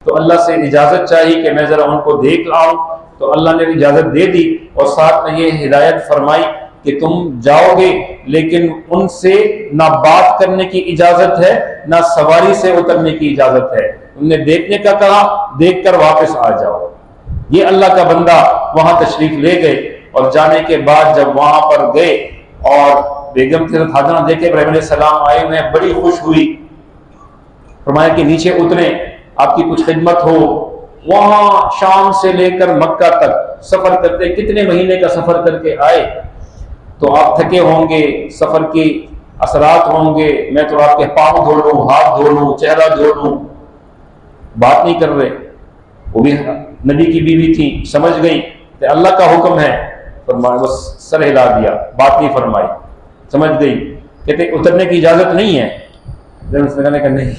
तो अल्लाह से इजाज़त चाहिए कि मैं ज़रा उनको देख लाऊं। तो अल्लाह ने इजाज़त दे दी और साथ में ये हिदायत फरमाई कि तुम जाओगे लेकिन उनसे ना बात करने की इजाज़त है, ना सवारी से उतरने की इजाज़त है। उनने देखने का कहा, देखकर वापस आ जाओ। ये अल्लाह का बंदा वहां तशरीफ ले गए और जाने के बाद जब वहां पर गए और बेगम के साथ हाजरा देखे इब्राहीम अलैहिस्सलाम आए हुए, बड़ी खुश हुई। फरमाया कि नीचे उतरे, आपकी कुछ खिदमत हो। वहां शाम से लेकर मक्का तक सफर करते, कितने महीने का सफर करके आए, तो आप थके होंगे, सफर की असरात होंगे। मैं तो आपके पांव धो लूं, हाथ धो लूं, चेहरा धो लूं, बात नहीं कर रहे। वो भी नबी की बीवी थी, समझ गई कि अल्लाह का हुक्म है, फरमाया, बस सर हिला दिया, बात नहीं फरमाई, समझ गई। कहते उतरने की इजाजत नहीं है। उसने कहने का नहीं,